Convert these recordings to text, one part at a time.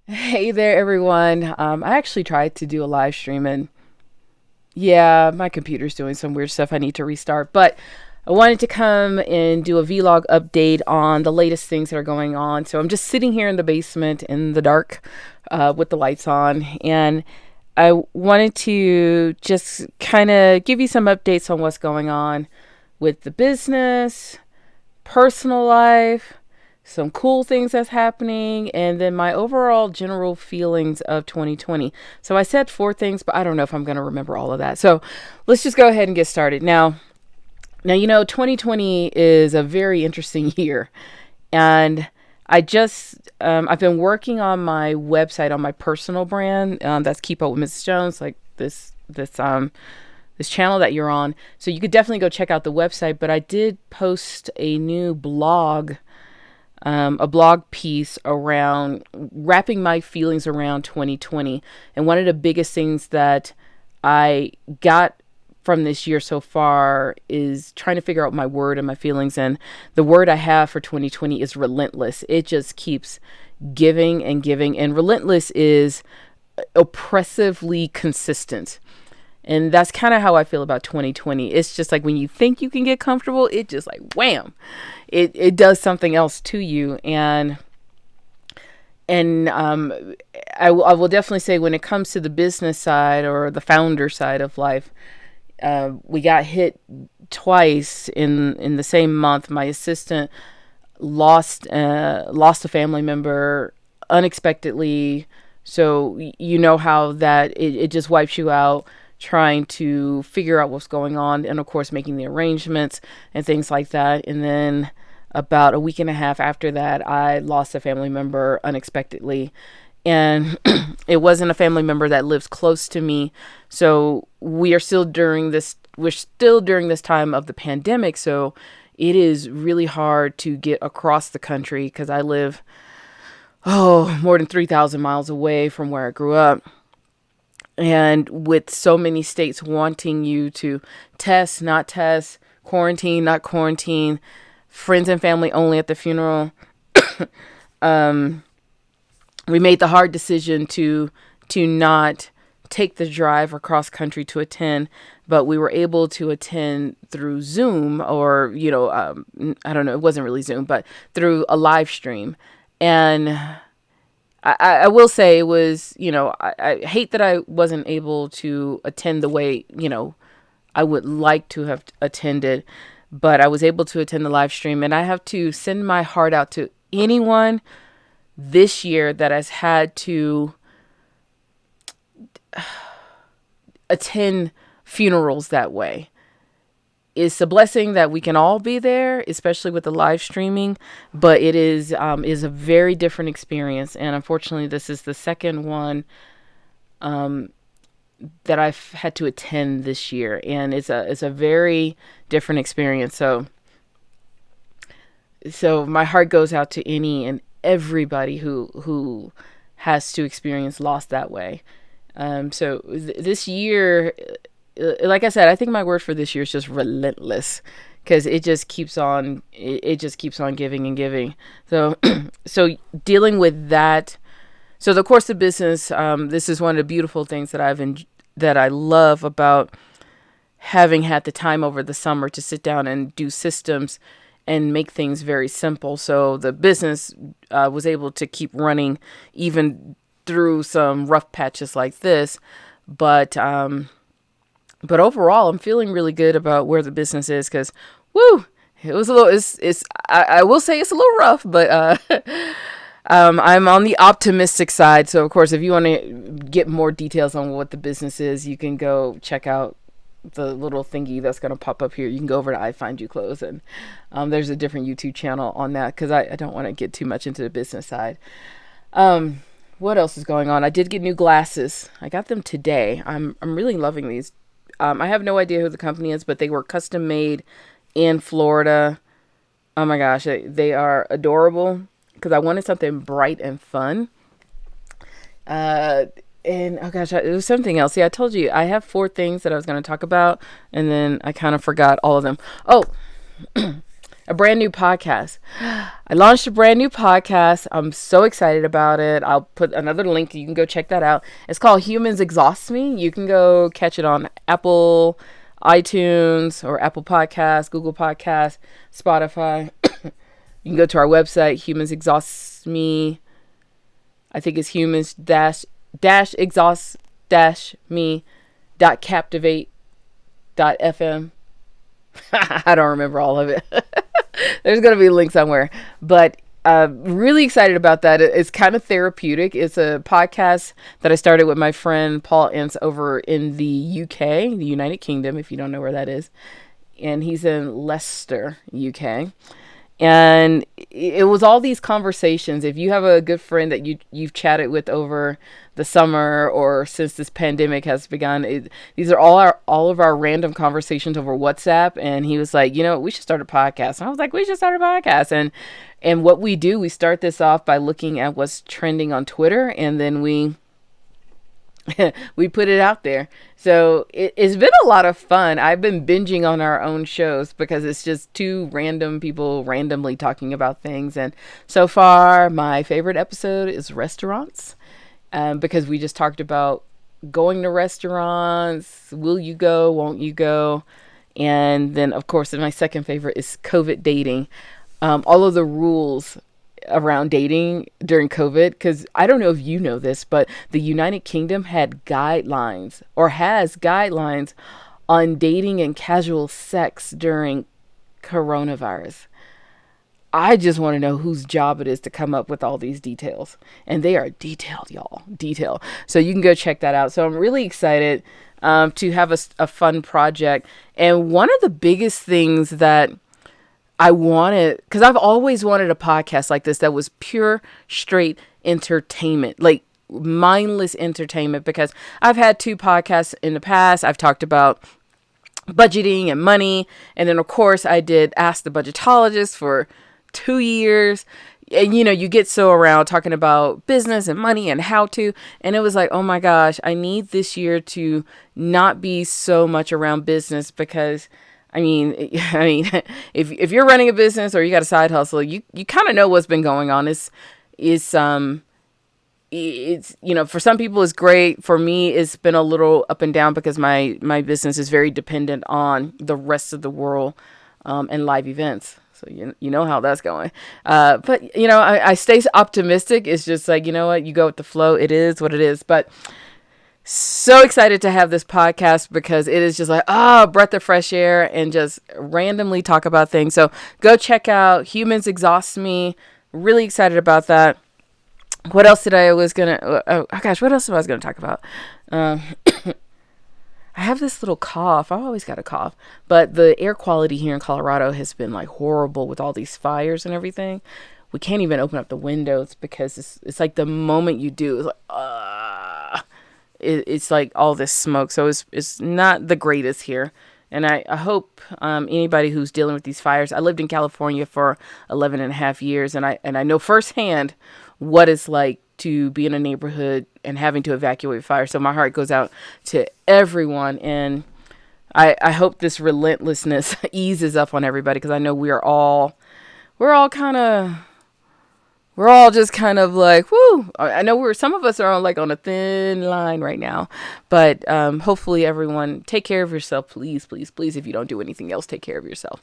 Hey there, everyone. I actually tried to do a live stream, and yeah, my computer's doing some weird stuff. I need to restart, but I wanted to come and do a vlog update on the latest things that are going on. So I'm just sitting here in the basement in the dark with the lights on, and I wanted to just kind of give you some updates on what's going on with the business, personal life, some cool things that's happening, and then my overall general feelings of 2020. So I said four things, but I don't know if I'm going to remember all of that. So let's just go ahead and get started. Now, 2020 is a very interesting year, and I've been working on my website on my personal brand. That's Keep Up with Mrs. Jones, like this channel that you're on. So you could definitely go check out the website. But I did post a new blog, a blog piece around wrapping my feelings around 2020. And one of the biggest things that I got from this year so far is trying to figure out my word and my feelings. And the word I have for 2020 is relentless. It just keeps giving and giving. And relentless is oppressively consistent. And that's kind of how I feel about 2020. It's just like when you think you can get comfortable, it just like wham, it does something else to you. And I will definitely say when it comes to the business side or the founder side of life, we got hit twice in the same month. My assistant lost a family member unexpectedly. So you know how that it just wipes you out trying to figure out what's going on, and of course making the arrangements and things like that. And then about a week and a half after that, I lost a family member unexpectedly, and it wasn't a family member that lives close to me. So we're still during this time of the pandemic. So it is really hard to get across the country because I live more than 3,000 miles away from where I grew up. And with so many states wanting you to test, not test, quarantine, not quarantine, friends and family only at the funeral, we made the hard decision to not take the drive across country to attend, but we were able to attend through Zoom, or I don't know, it wasn't really Zoom, but through a live stream. And I will say it was, I hate that I wasn't able to attend the way, I would like to have attended, but I was able to attend the live stream. And I have to send my heart out to anyone this year that has had to attend funerals that way. It's a blessing that we can all be there, especially with the live streaming, but it is a very different experience. And unfortunately, this is the second one that I've had to attend this year, and it's a very different experience. So my heart goes out to any and everybody who has to experience loss that way. This year, like I said, I think my word for this year is just relentless, because it just keeps on giving and giving. So so dealing with that. So the course of business, this is one of the beautiful things that I love about having had the time over the summer to sit down and do systems and make things very simple. So the business was able to keep running even through some rough patches like this. But overall, I'm feeling really good about where the business is, because, woo, it was a little, I will say it's a little rough, but I'm on the optimistic side. So, of course, if you want to get more details on what the business is, you can go check out the little thingy that's going to pop up here. You can go over to I Find You Clothes, and there's a different YouTube channel on that, because I don't want to get too much into the business side. What else is going on? I did get new glasses. I got them today. I'm really loving these. I have no idea who the company is, but they were custom made in Florida. Oh my gosh, they are adorable, because I wanted something bright and fun. And oh gosh, it was something else. Yeah, I told you I have four things that I was going to talk about, and then I kind of forgot all of them. Oh, A brand new podcast. I launched a brand new podcast. I'm so excited about it. I'll put another link. You can go check that out. It's called Humans Exhaust Me. You can go catch it on Apple, iTunes, or Apple Podcasts, Google Podcasts, Spotify. You can go to our website, Humans Exhaust Me. I think it's humans dash exhaust dash me dot captivate dot fm. I don't remember all of it. There's going to be a link somewhere. But really excited about that. It's kind of therapeutic. It's a podcast that I started with my friend Paul Ince over in the UK, the United Kingdom, if you don't know where that is. And he's in Leicester, UK. And it was all these conversations. If you have a good friend that you've chatted with over the summer or since this pandemic has begun, these are all of our random conversations over WhatsApp. And he was like, we should start a podcast. And I was like, we should start a podcast. And what we do, we start this off by looking at what's trending on Twitter, and then we we put it out there. So it's been a lot of fun. I've been binging on our own shows because it's just two random people randomly talking about things. And so far, my favorite episode is restaurants, because we just talked about going to restaurants. Will you go? Won't you go? And then, of course, my second favorite is COVID dating. All of the rules around dating during COVID, because I don't know if you know this, but the United Kingdom had guidelines or has guidelines on dating and casual sex during coronavirus. I just want to know whose job it is to come up with all these details. And they are detailed, y'all. Detailed. So you can go check that out. So I'm really excited to have a fun project. And one of the biggest things that I wanted, because I've always wanted a podcast like this that was pure, straight entertainment, like mindless entertainment, because I've had two podcasts in the past. I've talked about budgeting and money. And then, of course, I did Ask the Budgetologist for 2 years. And, you get so around talking about business and money and how to. And it was like, oh, my gosh, I need this year to not be so much around business because I mean, if you're running a business or you got a side hustle, you kind of know what's been going on. It's for some people it's great. For me, it's been a little up and down because my business is very dependent on the rest of the world, and live events. So you know how that's going. But I stay optimistic. It's just like, you know what, you go with the flow. It is what it is. But so excited to have this podcast because it is just like, breath of fresh air and just randomly talk about things. So go check out Humans Exhaust Me. Really excited about that. What else did I was going to, what else was I going to talk about? I have this little cough. I always got a cough, but the air quality here in Colorado has been like horrible with all these fires and everything. We can't even open up the windows because it's like the moment you do, it's like, it's like all this smoke. So it's not the greatest here. And I hope anybody who's dealing with these fires, I lived in California for 11 and a half years. And I know firsthand what it's like to be in a neighborhood and having to evacuate fire. So my heart goes out to everyone. And I hope this relentlessness eases up on everybody, because I know we're all just kind of like, whoo. I know some of us are on a thin line right now, but hopefully everyone take care of yourself. Please, please, please. If you don't do anything else, take care of yourself.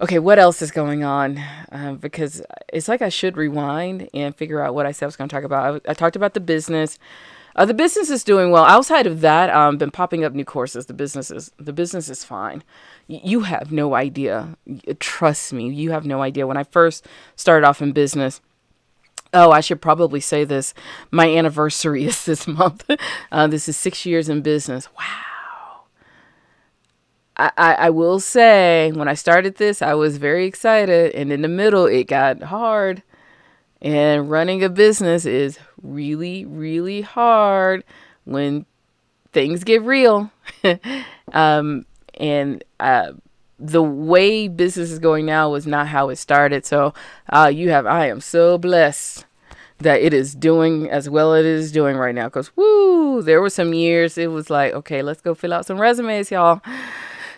Okay, what else is going on? Because it's like I should rewind and figure out what I said I was going to talk about. I talked about the business. The business is doing well. Outside of that, been popping up new courses. The business is fine. You have no idea. Trust me, you have no idea. When I first started off in business, I should probably say this. My anniversary is this month. This is 6 years in business. Wow. I will say, when I started this, I was very excited. And in the middle, it got hard. And running a business is really, really hard when things get real. The way business is going now was not how it started. So I am so blessed that it is doing as well as it is doing right now. Because, there were some years it was like, okay, let's go fill out some resumes, y'all.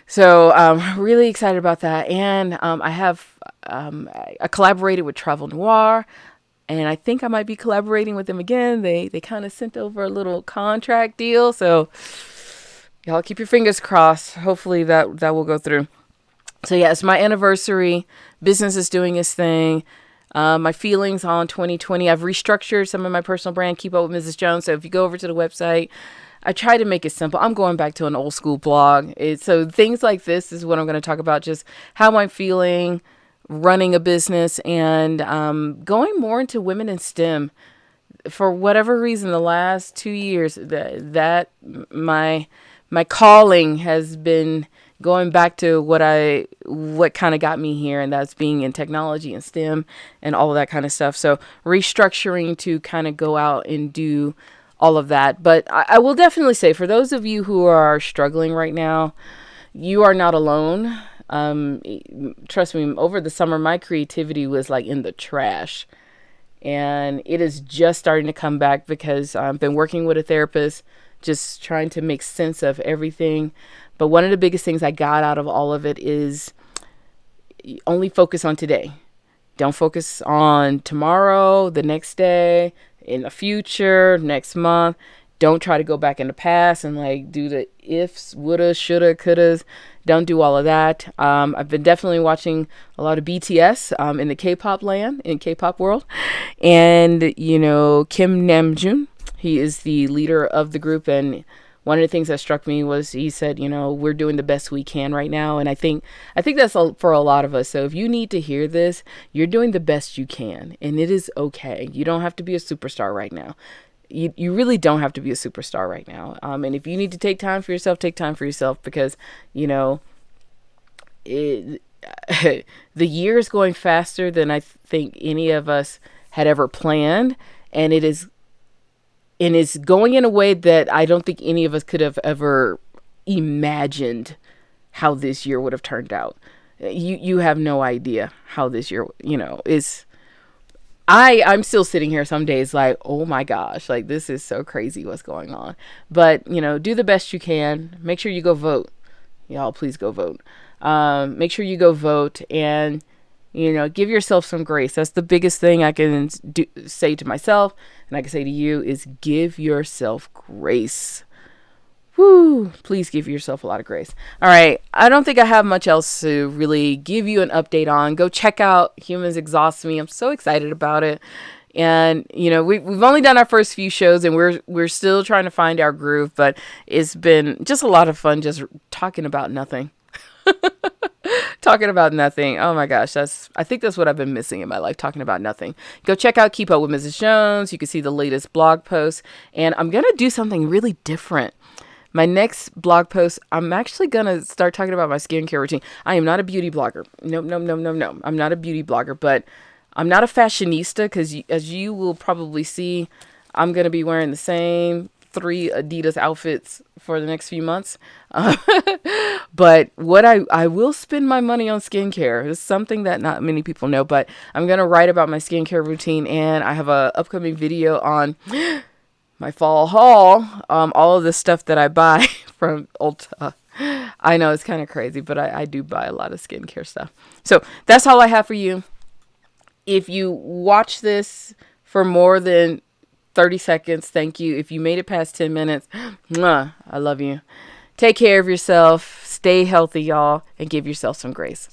So I'm really excited about that. And I have I collaborated with Travel Noir, and I think I might be collaborating with them again. They kind of sent over a little contract deal, so y'all keep your fingers crossed. Hopefully that will go through. So yeah, it's my anniversary. Business is doing its thing. My feelings on 2020. I've restructured some of my personal brand. Keep Up with Mrs. Jones. So if you go over to the website, I try to make it simple. I'm going back to an old school blog. So things like this is what I'm going to talk about. Just how I'm feeling, running a business, and going more into women in STEM. For whatever reason, the last 2 years, that my calling has been going back to what kind of got me here, and that's being in technology and STEM and all of that kind of stuff. So restructuring to kind of go out and do all of that. But I will definitely say, for those of you who are struggling right now, you are not alone. Trust me, over the summer, my creativity was like in the trash, and it is just starting to come back because I've been working with a therapist, just trying to make sense of everything. But one of the biggest things I got out of all of it is only focus on today. Don't focus on tomorrow, the next day, in the future, next month. Don't try to go back in the past and like do the ifs, woulda, shoulda, couldas. Don't do all of that. I've been definitely watching a lot of BTS in the K-pop land, in K-pop world. And, you know, Kim Namjoon, he is the leader of the group, and one of the things that struck me was he said, you know, we're doing the best we can right now. And I think that's for a lot of us. So if you need to hear this, you're doing the best you can, and it is okay. You don't have to be a superstar right now. You really don't have to be a superstar right now. And if you need to take time for yourself, take time for yourself, because, you know, the year is going faster than I think any of us had ever planned. And it's going in a way that I don't think any of us could have ever imagined how this year would have turned out. You have no idea how this year, you know, is. I'm still sitting here some days like, oh my gosh, like this is so crazy what's going on. But, you know, do the best you can. Make sure you go vote. Y'all, please go vote. Make sure you go vote, and, you know, give yourself some grace. That's the biggest thing I can say to myself, and I can say to you, is give yourself grace. Woo! Please give yourself a lot of grace. All right. I don't think I have much else to really give you an update on. Go check out Humans Exhaust Me. I'm so excited about it. And, you know, we've only done our first few shows, and we're still trying to find our groove, but it's been just a lot of fun just talking about nothing. Talking about nothing. Oh my gosh, I think that's what I've been missing in my life, talking about nothing. Go check out Keep Up with Mrs. Jones. You can see the latest blog post, and I'm going to do something really different. My next blog post, I'm actually going to start talking about my skincare routine. I am not a beauty blogger. No. I'm not a beauty blogger, but I'm not a fashionista, because as you will probably see, I'm going to be wearing the same 3 Adidas outfits for the next few months. But what I will spend my money on skincare. It's something that not many people know, but I'm going to write about my skincare routine, and I have a upcoming video on my fall haul, all of the stuff that I buy from Ulta. I know it's kind of crazy, but I do buy a lot of skincare stuff. So that's all I have for you. If you watch this for more than 30 seconds, thank you. If you made it past 10 minutes, I love you. Take care of yourself. Stay healthy, y'all, and give yourself some grace.